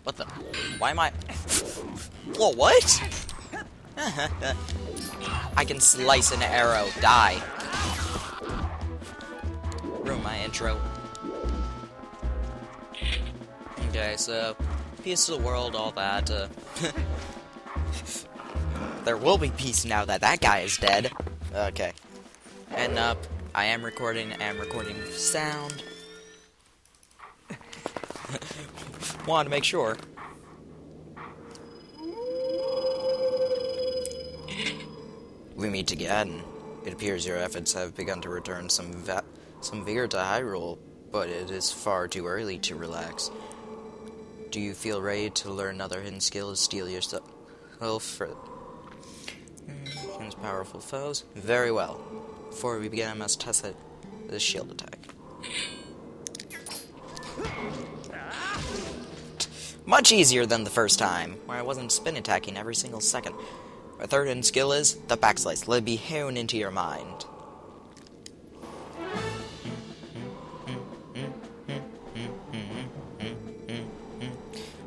What the? Why am I... Whoa, what? I can slice an arrow. Die. Ruin my intro. Okay, so... Peace to the world, all that, There will be peace now that that guy is dead. Okay. And, I am recording sound. Wanted to make sure. We meet again. It appears your efforts have begun to return some vigor to Hyrule, but it is far too early to relax. Do you feel ready to learn another hidden skill to steel yourself for against powerful foes? Very well. Before we begin, I must test this shield attack. Much easier than the first time, where I wasn't spin attacking every single second. My third hidden skill is the backslice. Let it be hewn into your mind.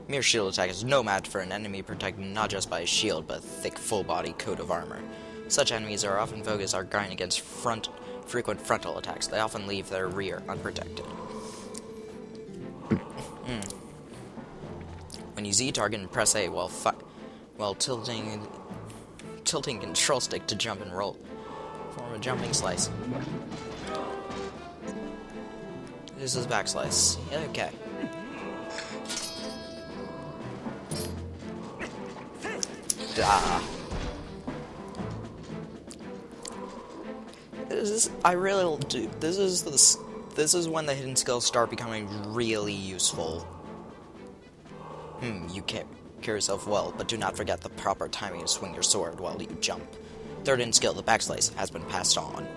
Mere shield attack is no match for an enemy protected not just by a shield, but a thick, full-body coat of armor. Such enemies are often focused on guarding against frequent frontal attacks. They often leave their rear unprotected. When you Z-target and press A while tilting control stick to jump and roll, form a jumping slice. This is backslice. Okay. This is when the hidden skills start becoming really useful. You can't cure yourself well, but do not forget the proper timing to swing your sword while you jump. Third hidden skill, the backslice, has been passed on.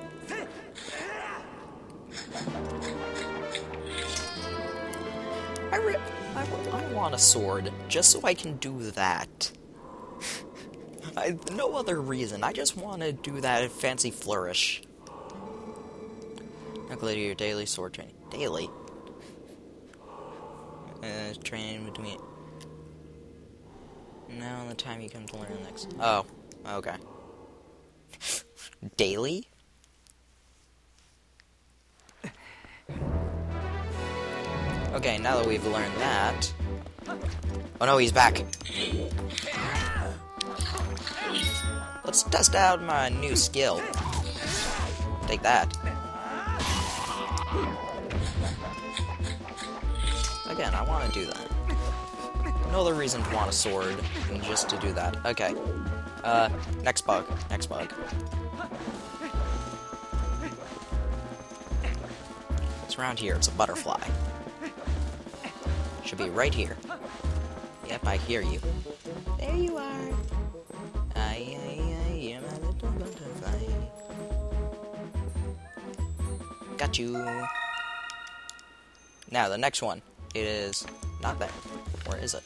I want a sword, just so I can do that. No other reason, I just want to do that fancy flourish. Calculate your daily sword training. Daily? Training between... Now the time you come to learn the next... Oh, okay. Daily? Okay, now that we've learned that... Oh no, he's back! Let's test out my new skill. Take that. Again, I want to do that. No other reason to want a sword than just to do that. Okay. Next bug. Next bug. It's around here. It's a butterfly. Should be right here. Yep, I hear you. There you are. I am a little butterfly. Got you. Now, the next one. It is not there. Where is it?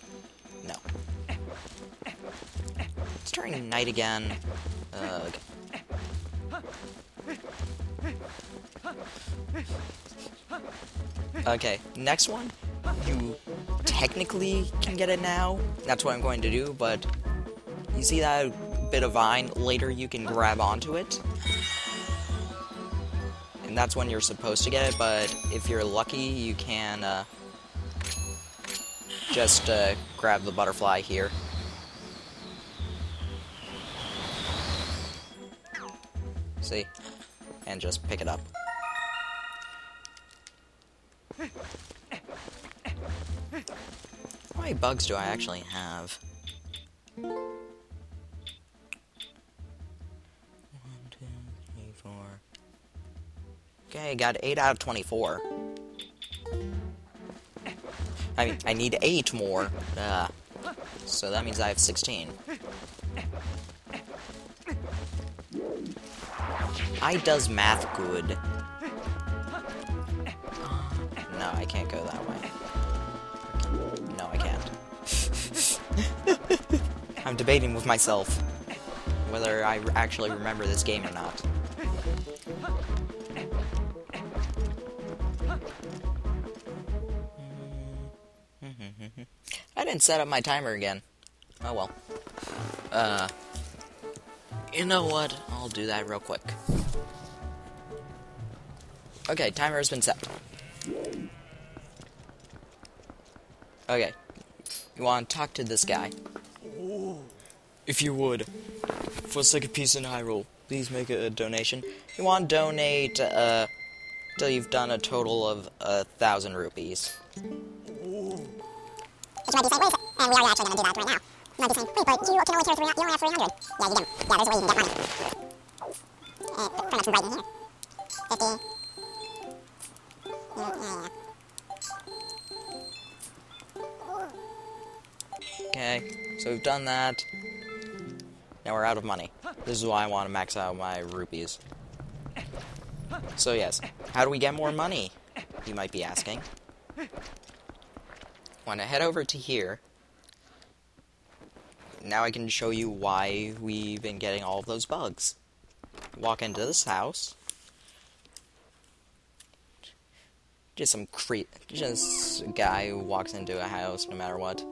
No. It's turning night again. Okay, next one. You technically can get it now. That's what I'm going to do, but you see that bit of vine? Later you can grab onto it. And that's when you're supposed to get it, but if you're lucky, you can, just grab the butterfly here. See? And just pick it up. How many bugs do I actually have? 1, 2, 3, 4. Okay, got 8 out of 24. I mean, I need 8 more. So that means I have 16. I does math good. No, I can't go that way. No, I can't. I'm debating with myself whether I actually remember this game or not. I didn't set up my timer again. Oh well. You know what? I'll do that real quick. Okay, timer has been set. Okay. You want to talk to this guy? If you would, for a second piece in Hyrule, please make a donation. You want to donate, till you've done a total of 1,000 rupees. Which might be saying, wait, and we are actually going to do that right now. You might be saying, wait, but you can only carry you only have 300. Yeah, you didn't. Yeah, there's a way you can get money. Pretty much right in here. 50. Yeah. Okay, so we've done that. Now we're out of money. This is why I want to max out my rupees. So yes, how do we get more money? You might be asking. Want to head over to here. Now I can show you why we've been getting all of those bugs. Walk into this house. Just a guy who walks into a house no matter what.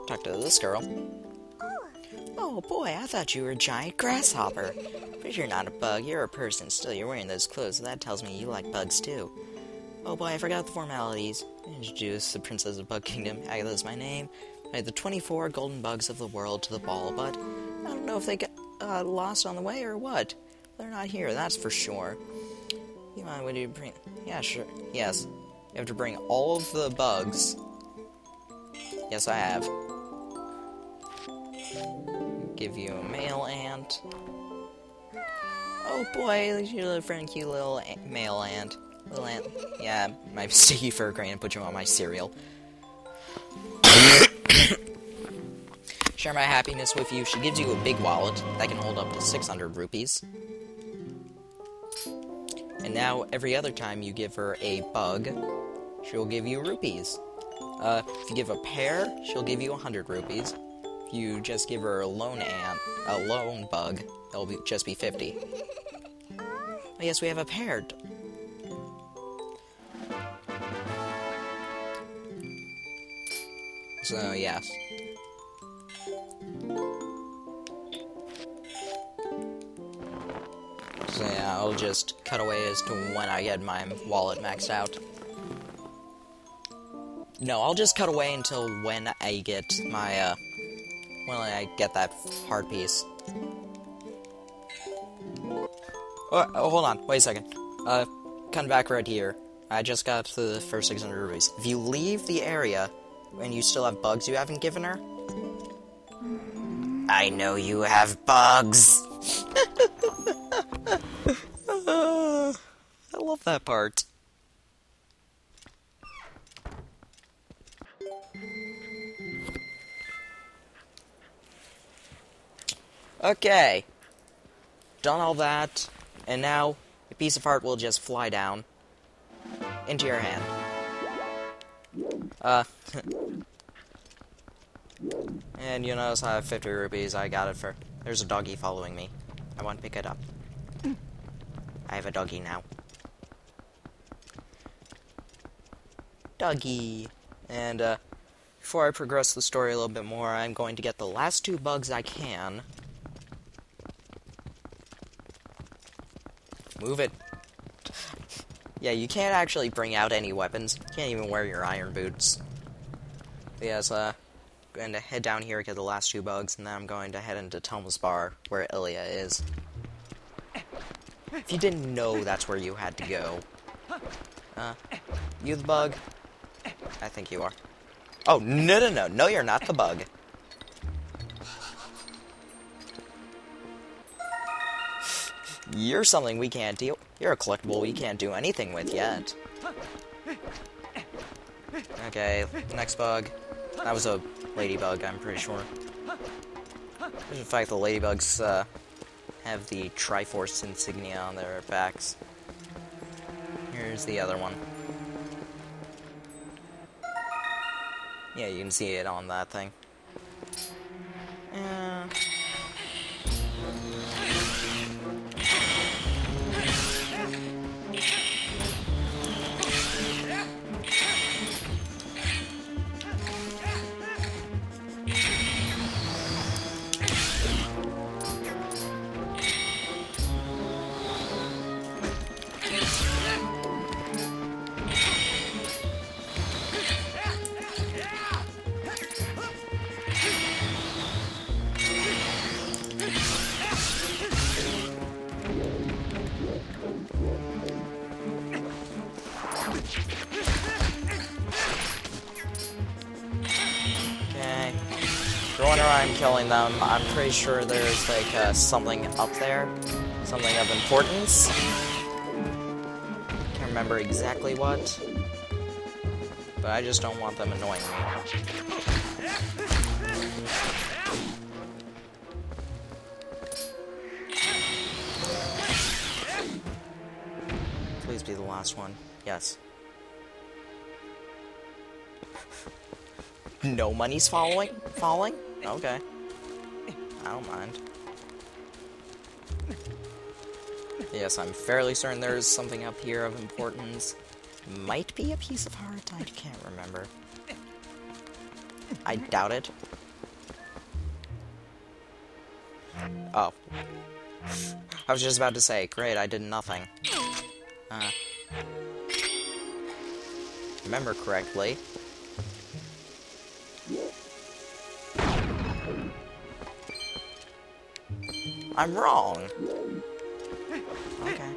Talk to this girl. Oh boy, I thought you were a giant grasshopper. But you're not a bug, you're a person. Still, you're wearing those clothes, so that tells me you like bugs too. Oh boy, I forgot the formalities. Introduce the Princess of Bug Kingdom. Agatha is my name. I had the 24 golden bugs of the world to the ball, but I don't know if they got lost on the way or what. They're not here, that's for sure. You mind, would you bring... Yeah, sure. Yes. You have to bring all of the bugs. Yes, I have. Give you a male ant. Oh boy, your little friend, cute little male ant. Little ant. Yeah, my sticky fur grain and put you on my cereal. Share my happiness with you. She gives you a big wallet that can hold up to 600 rupees. And now, every other time you give her a bug, she'll give you rupees. If you give a pair, she'll give you 100 rupees. If you just give her a lone bug, it'll just be 50. Oh yes, we have a pair. So, yes. So yeah, I'll just cut away as to when I get my wallet maxed out. No, I'll just cut away until when I get my, when I get that heart piece. Oh, hold on, wait a second. Come back right here. I just got to the first 600 rupees. If you leave the area, and you still have bugs you haven't given her... I know you have bugs! I love that part. Okay. Done all that, and now a piece of heart will just fly down into your hand. And you notice I have 50 rupees. I got it for... There's a doggy following me. I want to pick it up. I have a doggy now. Doggy. And, before I progress the story a little bit more, I'm going to get the last 2 bugs I can. Move it. Yeah, you can't actually bring out any weapons. You can't even wear your iron boots. But yes, I'm going to head down here, get the last 2 bugs, and then I'm going to head into Thomas Bar, where Ilya is. If you didn't know that's where you had to go. You the bug? I think you are. Oh, no. No, you're not the bug. You're something we can't deal... You're a collectible we can't do anything with yet. Okay, next bug. That was a ladybug, I'm pretty sure. In fact, the ladybugs, have the Triforce insignia on their backs. Here's the other one. Yeah, you can see it on that thing. time killing them. I'm pretty sure there's, like, something up there. Something of importance. Can't remember exactly what. But I just don't want them annoying me. Please be the last one. Yes. No money's falling? Okay. I don't mind. Yes, I'm fairly certain there's something up here of importance. Might be a piece of heart, I can't remember. I doubt it. Oh. I was just about to say, great, I did nothing. Remember correctly. I'm wrong. Okay.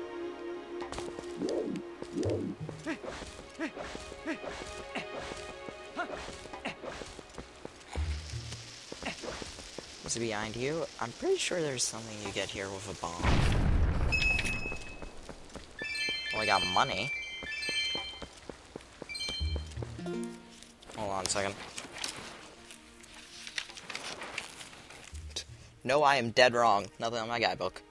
Is it behind you? I'm pretty sure there's something you get here with a bomb. Well, I got money. Hold on a second. No, I am dead wrong. Nothing on my guidebook.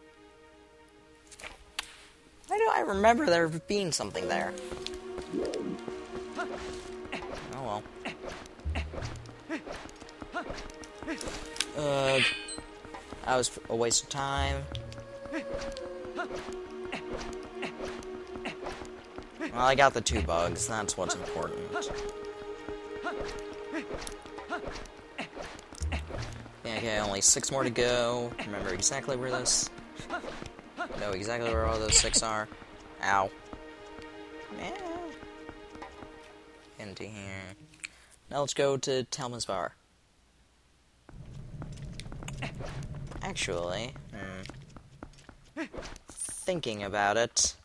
I remember there being something there. Oh well. That was a waste of time. Well, I got the 2 bugs. That's what's important. Yeah, okay, only 6 more to go. Remember exactly where those... Know exactly where all those 6 are. Ow. Yeah. Into here. Now let's go to Telma's bar. Actually, thinking about it,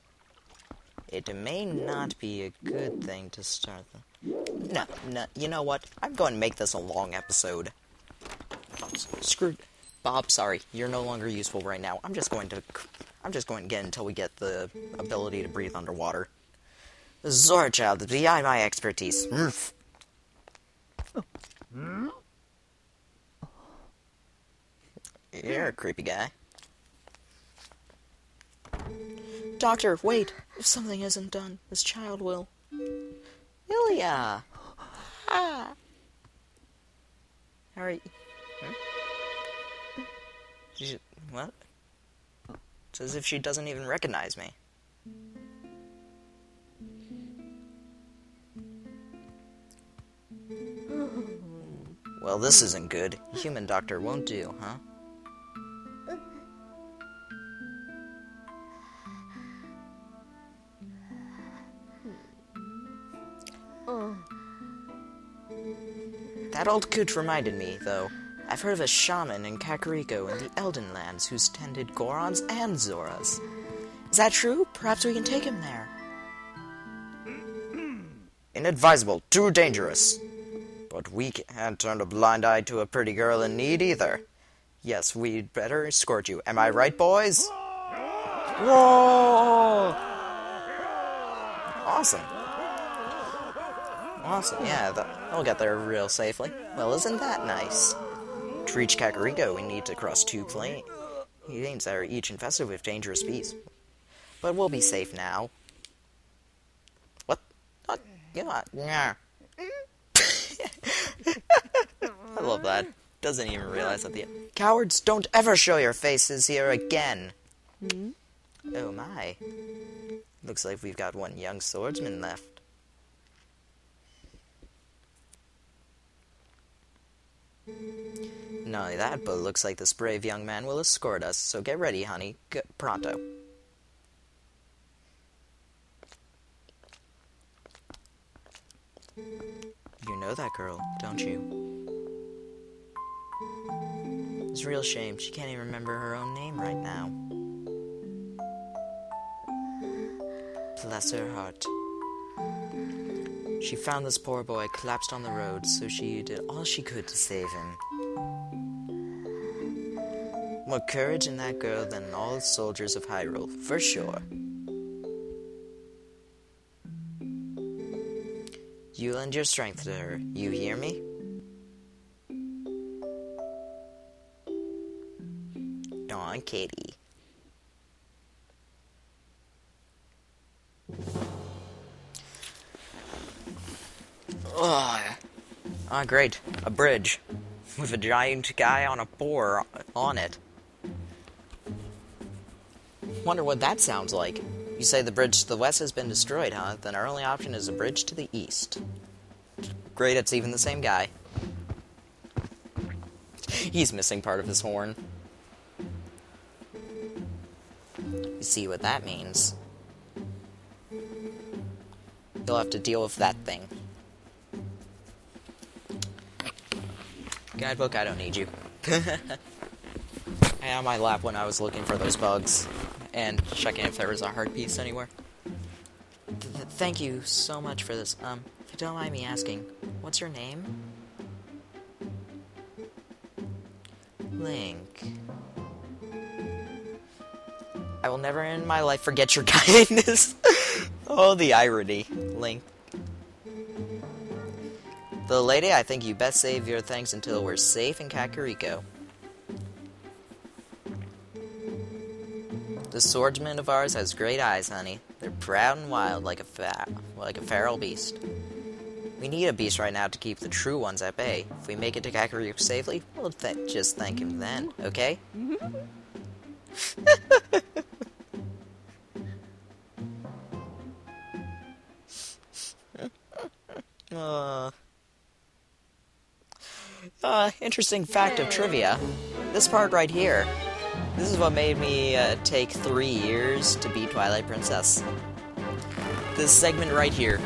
it may not be a good thing to start them. No, you know what? I'm going to make this a long episode. Screw Bob, sorry, you're no longer useful right now. I'm just going to get until we get the ability to breathe underwater. Zora Child, beyond my expertise. You're a creepy guy. Doctor, wait! If something isn't done, this child will. Ilya! Ah! How are you? What? It's as if she doesn't even recognize me. Well, this isn't good. Human doctor won't do, huh? That old coot reminded me, though. I've heard of a shaman in Kakariko in the Elden Lands who's tended Gorons and Zoras. Is that true? Perhaps we can take him there. Inadvisable. Too dangerous. But we can't turn a blind eye to a pretty girl in need either. Yes, we'd better escort you. Am I right, boys? Whoa! Awesome. Awesome, yeah, I'll get there real safely. Well, isn't that nice? To reach Kakariko, we need to cross 2 plains that are each infested with dangerous beasts. But we'll be safe now. What? Yeah. I love that. Doesn't even realize that the... Cowards, don't ever show your faces here again. Oh my. Looks like we've got one young swordsman left. Not only that, but it looks like this brave young man will escort us, so get ready, honey. Pronto. You know that girl, don't you? It's a real shame. She can't even remember her own name right now. Bless her heart. She found this poor boy collapsed on the road, so she did all she could to save him. More courage in that girl than all the soldiers of Hyrule, for sure. You lend your strength to her, you hear me? Aw, Katie. Ah, great. A bridge. With a giant guy on a boar on it. Wonder what that sounds like. You say the bridge to the west has been destroyed, huh? Then our only option is a bridge to the east. Great, it's even the same guy. He's missing part of his horn. You see what that means. You'll have to deal with that thing. Guidebook, I don't need you. I had on my lap when I was looking for those bugs and checking if there was a heart piece anywhere. Thank you so much for this. If you don't mind me asking, what's your name? Link. I will never in my life forget your kindness. Oh, the irony. Link. The lady, I think you best save your thanks until we're safe in Kakariko. The swordsman of ours has great eyes, honey. They're proud and wild like a feral beast. We need a beast right now to keep the true ones at bay. If we make it to Kakariko safely, we'll just thank him then, okay? Interesting fact of trivia. This part right here. This is what made me take 3 years to beat Twilight Princess. This segment right here.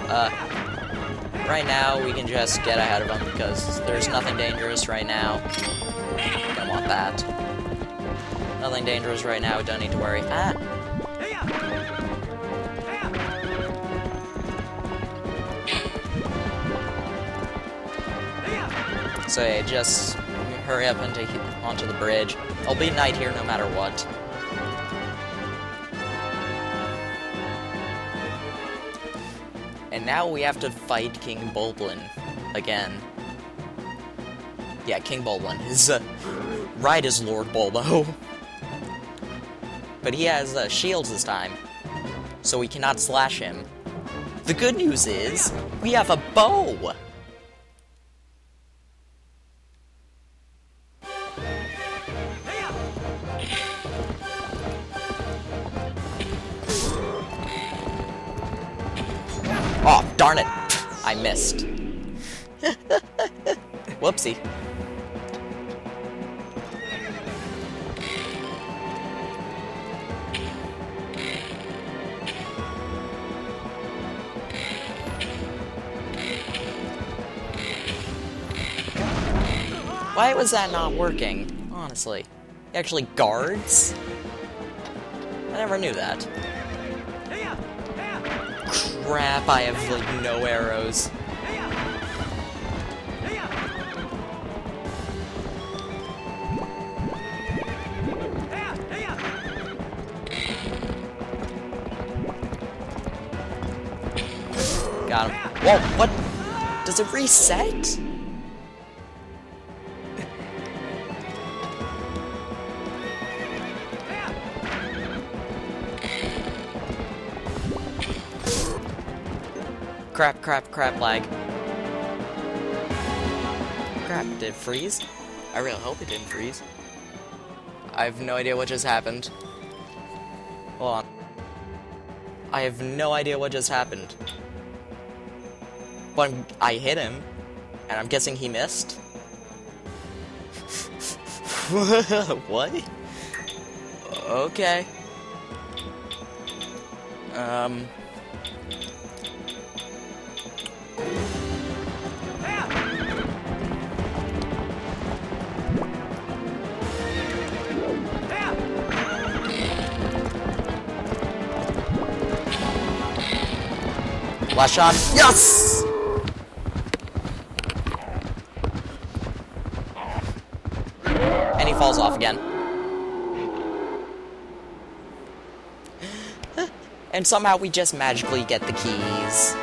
Right now, we can just get ahead of them because there's nothing dangerous right now. Don't want that. Nothing dangerous right now, don't need to worry. So yeah, just hurry up and onto the bridge. I'll be night here no matter what. And now we have to fight King Bulblin again. Yeah, King Bulblin. His right is Lord Bulbo. But he has shields this time, so we cannot slash him. The good news is, we have a bow! Oh, darn it! I missed. Whoopsie. Why was that not working? Honestly. Actually, guards? I never knew that. Crap, I have, like, no arrows. Got him. Whoa, what? Does it reset? Crap, lag. Crap, did it freeze? I really hope it didn't freeze. I have no idea what just happened. Hold on. I have no idea what just happened. But I hit him, and I'm guessing he missed? What? Okay. Last shot. Yes! And somehow we just magically get the keys.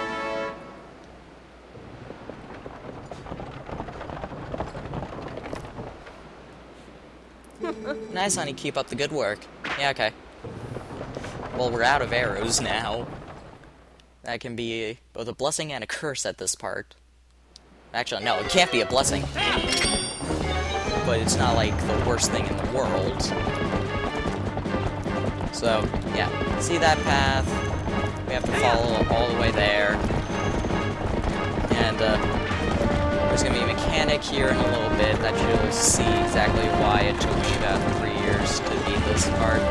Nice, honey. Keep up the good work. Yeah, okay. Well, we're out of arrows now. That can be both a blessing and a curse at this part. Actually, no, it can't be a blessing. But it's not like the worst thing in the world. So, yeah. See that path? We have to follow all the way there. And, there's gonna be a mechanic here in a little bit that you'll see exactly why it took me about 3 years to beat this part.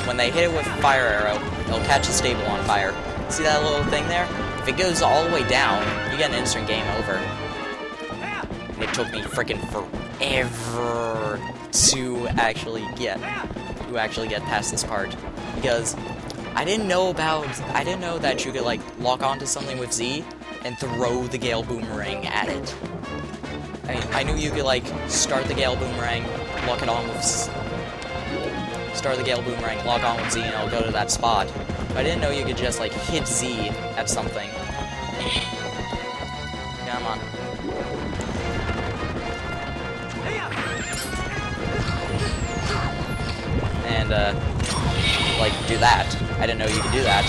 When they hit it with a fire arrow, it'll catch the stable on fire. See that little thing there? If it goes all the way down, you get an instant game over. And it took me freaking forever to actually get past this part, because I didn't know that you could like lock onto something with Z and throw the Gale Boomerang at it. I mean, I knew you could like start the Gale Boomerang, lock on with Z, and it'll go to that spot. But I didn't know you could just like hit Z at something. Come on. And, like, do that. I didn't know you could do that.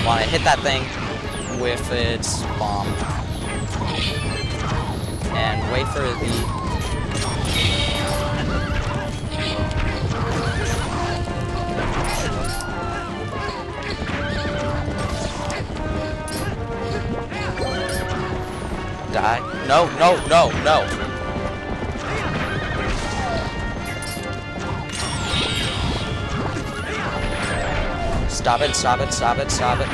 Want to hit that thing with its bomb. And wait for the... Die. No, no, no, no. Stop it, stop it, stop it, stop it.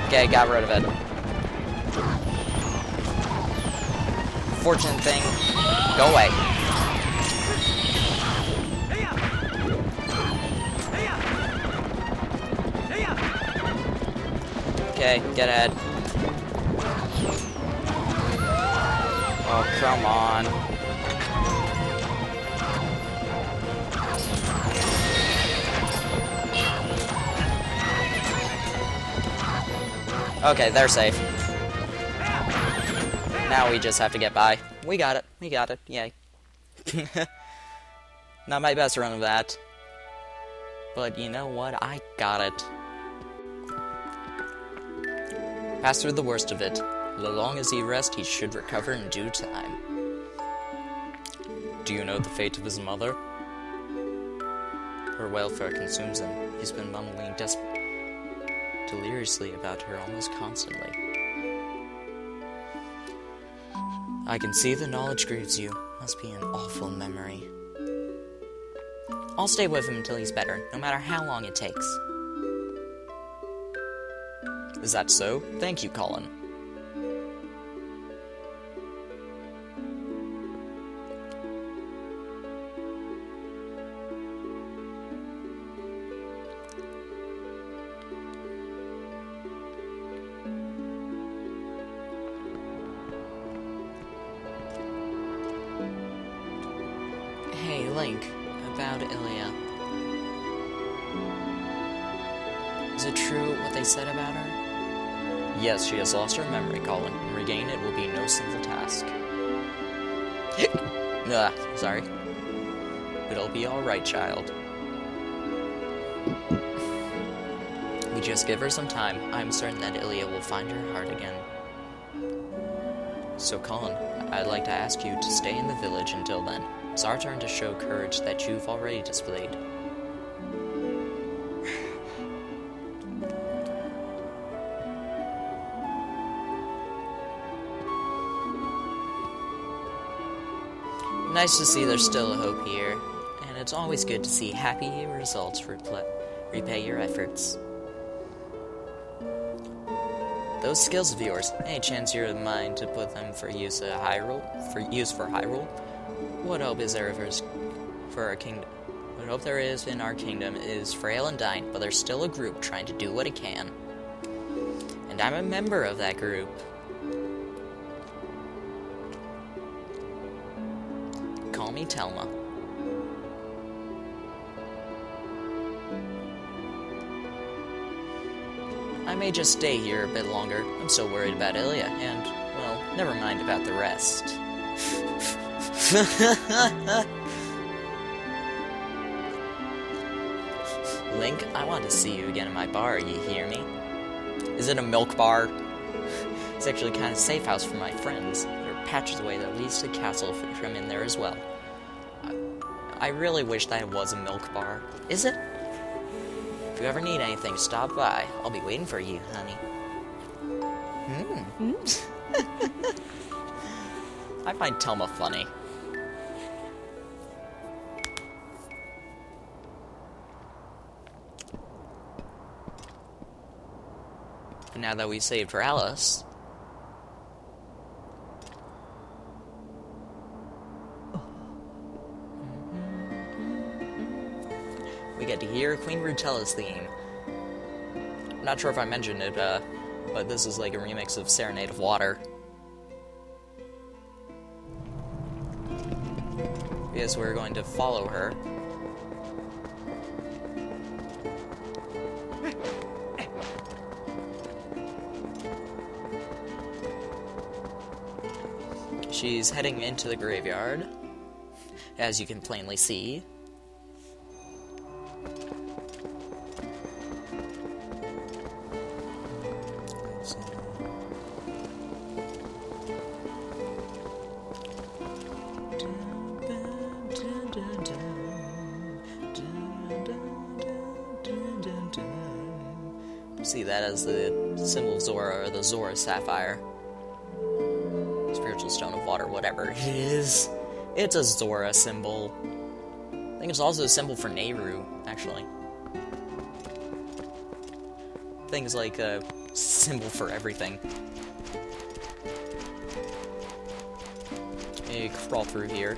Okay, got rid of it. Fortune thing. Go away. Okay, get ahead. Oh, come on. Okay, they're safe. Now we just have to get by. We got it. We got it. Yay. Not my best run of that. But you know what? I got it. Pass through the worst of it. As long as he rests, he should recover in due time. Do you know the fate of his mother? Her welfare consumes him. He's been mumbling deliriously about her almost constantly. I can see the knowledge grieves you. Must be an awful memory. I'll stay with him until he's better, no matter how long it takes. Is that so? Thank you, Colin. Hey, Link, about Ilya. Is it true what they said about her? Yes, she has lost her memory, Colin, and regain it will be no simple task. Sorry. But it'll be alright, child. We just give her some time. I'm certain that Ilya will find her heart again. So, Colin, I'd like to ask you to stay in the village until then. It's our turn to show courage that you've already displayed. Nice to see there's still a hope here, and it's always good to see happy results repay your efforts. Those skills of yours, any chance you're in mind to put them for use for Hyrule? What hope is there for our kingdom? What hope there is in our kingdom is frail and dying, but there's still a group trying to do what it can. And I'm a member of that group. Call me Telma. I may just stay here a bit longer. I'm so worried about Ilya, and, well, never mind about the rest. Link, I want to see you again in my bar, you hear me? Is it a milk bar? It's actually kind of safe house for my friends. There are patches away that leads to castle from in there as well. I really wish that it was a milk bar. Is it? If you ever need anything, stop by. I'll be waiting for you, honey. I find Telma funny. And now that we saved for Alice, we get to hear Queen Rutella's theme. I'm not sure if I mentioned it, but this is like a remix of Serenade of Water. Yes, we're going to follow her. She's heading into the graveyard, as you can plainly see. See that as the symbol of Zora, or the Zora Sapphire. Spiritual Stone of Water, whatever it is. It's a Zora symbol. I think it's also a symbol for Nehru, actually. I think it's like a symbol for everything. Let me crawl through here.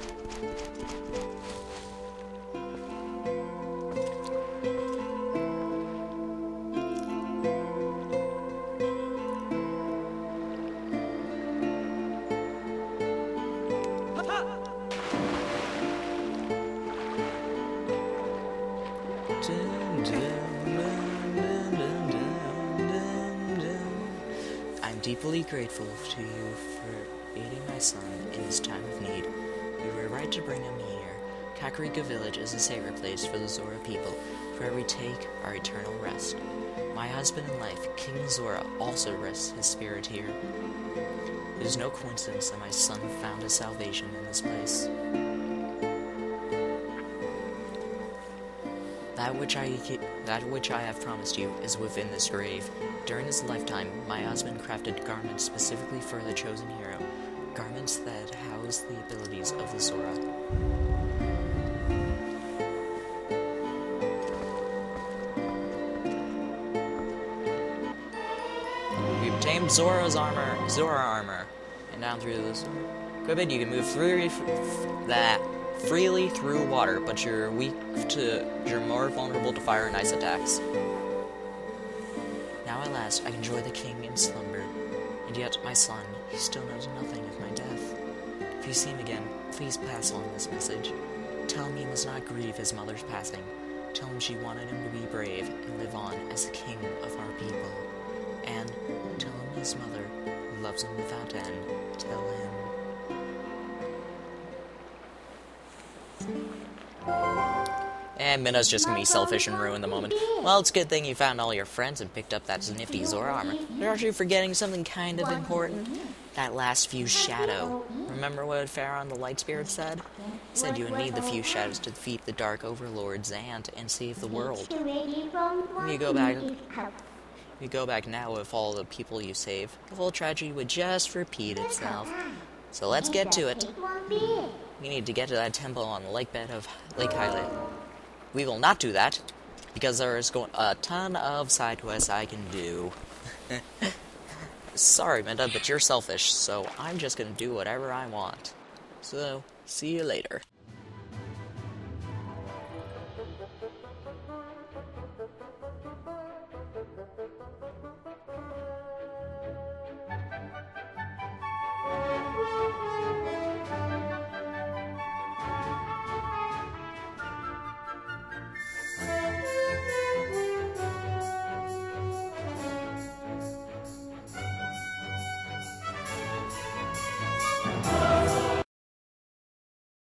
I'm deeply grateful to you for aiding my son in his time of need. You were right to bring him here. Kakariko Village is a sacred place for the Zora people. Where we take our eternal rest. My husband in life, King Zora, also rests his spirit here. It is no coincidence that my son found his salvation in this place. That which I have promised you is within this grave. During his lifetime, my husband crafted garments specifically for the chosen hero. Garments that house the abilities of the Zora. We obtained Zora armor. And down through this equipment, you can move through that freely through water, but you're more vulnerable to fire and ice attacks. Now at last, I can join the king in slumber, and yet my son, he still knows nothing of my death. If you see him again, please pass on this message. Tell him he must not grieve his mother's passing. Tell him she wanted him to be brave and live on as the king of our people. And tell him his mother loves him without end. Tell him. And Minna's just gonna be selfish and ruin the moment. Well, it's a good thing you found all your friends and picked up that nifty Zora armor. But aren't you forgetting something kind of important? That last fuse shadow. Remember what Pharaoh the Light Spirit said? He said you would need the few shadows to defeat the Dark Overlords and save the world. When you go back now with all the people you save, the whole tragedy would just repeat itself. So let's get to it. We need to get to that temple on the lake bed of Lake Hylia. We will not do that, because there is a ton of side quests I can do. Sorry, Minda, but you're selfish, so I'm just gonna do whatever I want. So, see you later.